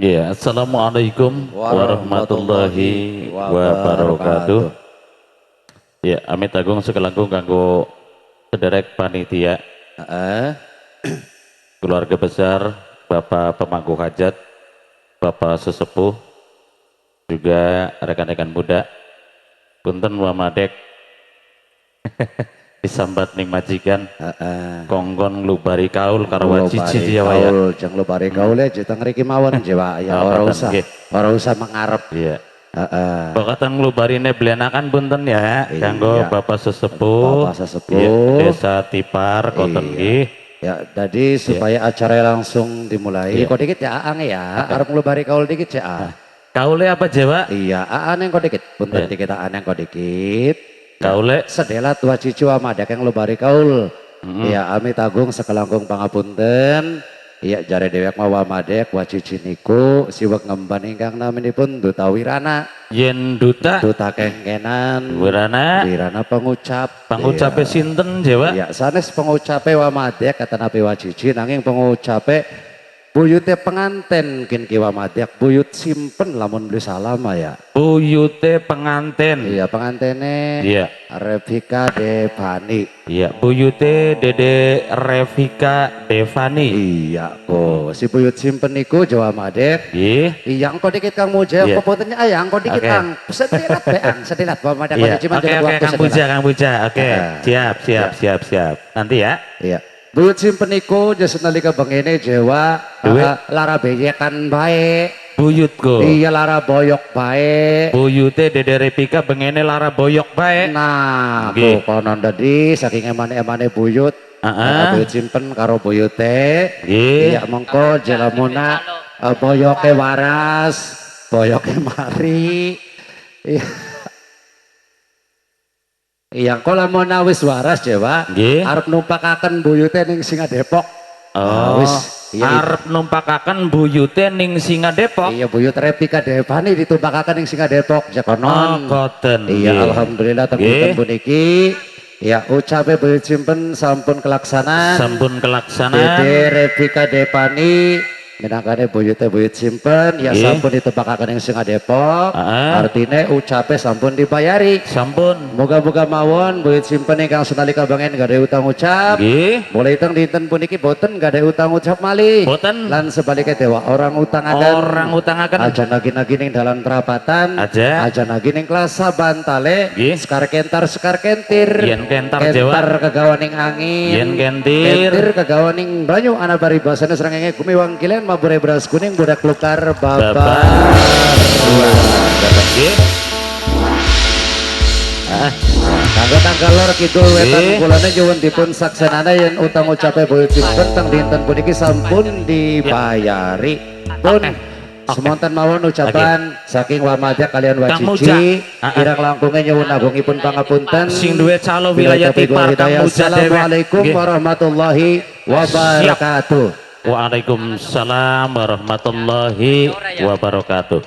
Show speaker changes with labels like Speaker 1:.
Speaker 1: Ya, assalamualaikum warahmatullahi wabarakatuh. Ya, amit agung sekelangkung kanggo sederek panitia, keluarga besar, Bapak pemangku hajat, Bapak sesepuh, juga rekan-rekan muda. Punten wamadek disambat ning majikan kongkon nglubari kaul karo wajiji ya ya
Speaker 2: jeng lubari kaul ya jiteng riki mawon Jawa ya ora usah mengarep
Speaker 1: iya bakatan nglubarine blenakan punten ya kanggo Bapak sesepuh ya, Desa Tipar Koten nggih
Speaker 2: ya jadi supaya acara langsung dimulai kok dikit ya Aang ya arep nglubari kaul dikit ya
Speaker 1: kaule apa Jawa
Speaker 2: iya Aan yang kok dikit punten dikit Aan yang kok dikit
Speaker 1: kaule
Speaker 2: sedelat wajicu amadak yang lubari kaul ya amit agung sekelangkung pangapunten ya jare dewek mawa madek wajici niku siwek ngemban ingkang naminipun duta wirana
Speaker 1: yen duta
Speaker 2: kengkenan
Speaker 1: wirana
Speaker 2: pengucape
Speaker 1: sinten Jawa
Speaker 2: ya sanes pengucape wa madek kata nabi wajici nanging pengucape buyute penganten kin kiwa madek buyut simpen lamun beli salama ya
Speaker 1: buyute penganten
Speaker 2: iya pengantene
Speaker 1: iya
Speaker 2: Revika Devani
Speaker 1: iya buyute Dede Revika Devani
Speaker 2: iya kok si buyut simpen niku Jawa madek iya engko dikit Kang Muja kepuntennya ayah engko dikit Kang sedilat Bapak madek
Speaker 1: oke Kang Puja oke siap nanti ya
Speaker 2: iya buyut simpen niku jasa nalika bengene Jawa lara beyekan baik
Speaker 1: buyutku
Speaker 2: iya lara boyok baik
Speaker 1: buyute Dede Revika bengene lara boyok baik
Speaker 2: nah konon tadi saking emane buyut buyut simpen karo buyute iya mengko jelamuna boyoke waras boyoke mari iya kalau mau nawis waras Jawa arep numpakaken buyute ning Singa Depok
Speaker 1: arep numpakaken buyute ning Singa Depok
Speaker 2: iya buyut Revika Devani ditumpakaken ning Singa Depok jakonon
Speaker 1: koten
Speaker 2: iya alhamdulillah tembung niki ya ucape buyut simpen sampun kelaksana Dede Revika Devani minangkane buyute buyut simpen ya sampun ditebakaken ing Singa Depok artine ucape sampun dibayari
Speaker 1: sampun
Speaker 2: moga-moga mawon buyut simpen ingkang senalika bengen gak ada utang ucap mulai teng dinten puniki boten gak ada utang ucap malih
Speaker 1: boten
Speaker 2: lan sebaliknya dewa orang utang akan aja nagi-nagi ning dalan perapatan aja nagi ning klasa bantale sekar kentir
Speaker 1: yen kentar Jawa
Speaker 2: kegawaning angin
Speaker 1: yen kentir
Speaker 2: kegawaning banyu ana paribasane srengenge gumiwang kilen mabure beras kuning budak lukar babar kanggo tanggal lor kidul wetan kulane nyuwun dipun saksenana yen utang ucape buyut simpen teng dinten puniki sampun dibayari pun semonten mawon ucapan saking wamadya kalian wacici kirang langkungnya nyuwun agungipun pangapunten
Speaker 1: sing duwe calo wilayah Tipar Kang Muja
Speaker 2: Assalamualaikum warahmatullahi wabarakatuh.
Speaker 1: Waalaikumsalam warahmatullahi wabarakatuh.